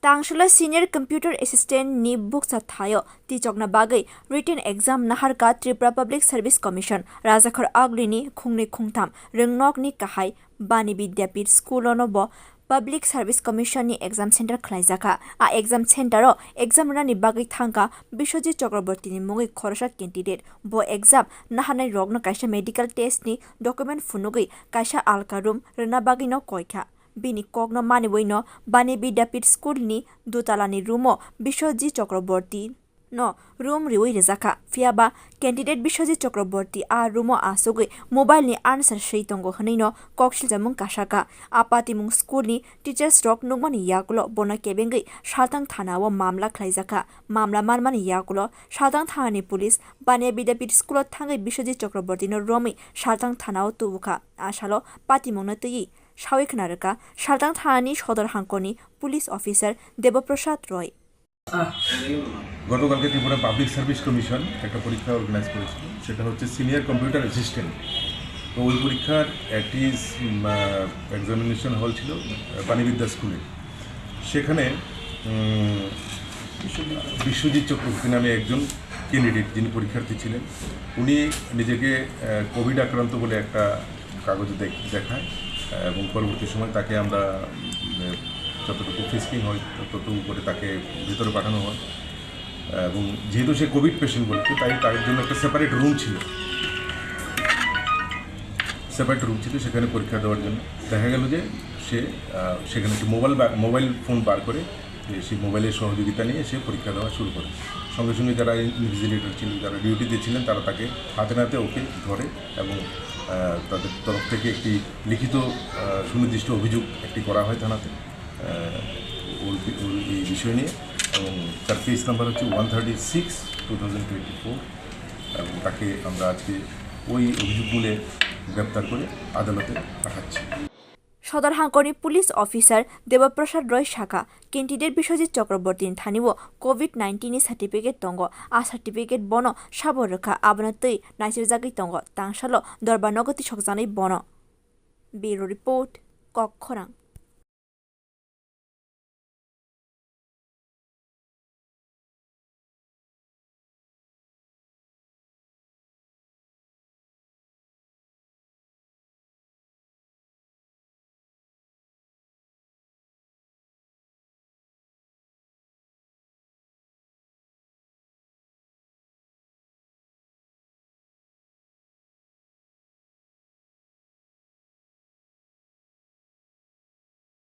Tangshula senior computer assistant ni buksa thayo tichokna bagai written exam naharka Tripura Public Service Commission Rajakhar Aglini khungni khungtham ringnok ni kahai Bani Vidyapit School onobo Public Service Commission ni exam center khlaijaka a exam center o exam rani bagai thangka Bishojit Chakraborty ni mungi khorosat candidate bo exam nahanai rogno kaisa medical test ni document funugui kaisa alka room rena bagai no koikha Bini kogno maniboino Bani Vidyapit School ni dutalani rumo Bishojit Chakraborty no room riwi rezaka fiaba candidate Bishojit Chakraborty a rumo asugui mobile ni answer sheitongo hneino kokshil jamung kasaka apati mung school ni teachers rock nugmani yakulo bona kebengai Shaltang thana o mamla khlaijaka mamla marmani yakulo Shaltang thana ni police Bani Vidyapit School thangai Bishojit Chakraborty no romi Shaltang thana o tubuka ashalo pati mungna tei Shawik Naraka, Shaltang Thani Shodor Hankoni, Police Officer Debaprasad Roy. গতকালকে Tripura public service commission একটা পরীক্ষা organise করেছিল, সেটা হচ্ছে senior computer assistant. তো ওই পরীক্ষার একটি এক্সামিনেশন হল ছিল বাণীবিদ্যা স্কুলে। সেখানে বিশ্বজিৎ চক্রবর্তী নামে একজন ক্যান্ডিডেট যিনি পরীক্ষার্থী ছিলেন, উনি নিজেকে কোভিড আক্রান্ত বলে একটা কাগজে দেখায় এবং পরবর্তী সময় তাকে আমরা যতটুকু ফেসকিং হয় ততটুকু করে তাকে ভিতরে পাঠানো হয় এবং যেহেতু সে কোভিড পেশেন্ট বলতো তাই তার জন্য একটা সেপারেট রুম ছিল সেখানে পরীক্ষা দেওয়ার জন্য। দেখা গেল যে সে সেখানে একটি মোবাইল ফোন বার করে সেই মোবাইলের সহযোগিতা নিয়ে সে পরীক্ষা দেওয়া শুরু করে। সঙ্গে সঙ্গে যারা ইনভিজিলেটর ছিলেন, যারা ডিউটিতে ছিলেন, তারা তাকে হাতে নাতে ওকে ধরে এবং তাদের তরফ থেকে একটি লিখিত সুনির্দিষ্ট অভিযোগ একটি করা হয় থানাতে এই বিষয় নিয়ে, এবং তার কেস নাম্বার হচ্ছে 136/2024 এবং তাকে আমরা আজকে ওই অভিযোগগুলো গ্রেপ্তার করে আদালতে পাঠাচ্ছি। সদর হাঙ্কনি পুলিশ অফিসার দেবপ্রসাদ রয় শাখা ক্যান্ডিডেট বিশ্বজিৎ চক্রবর্তী থানিও COVID-19 সার্টিফিকেট দঙ্গ আ সার্টিফিকেট বন সাবরখা আবনতৈ নাইসিরজাগৈ দঙ্গ তাংসালো দরবার নগতি সকজানাই বন। Bureau report খরok।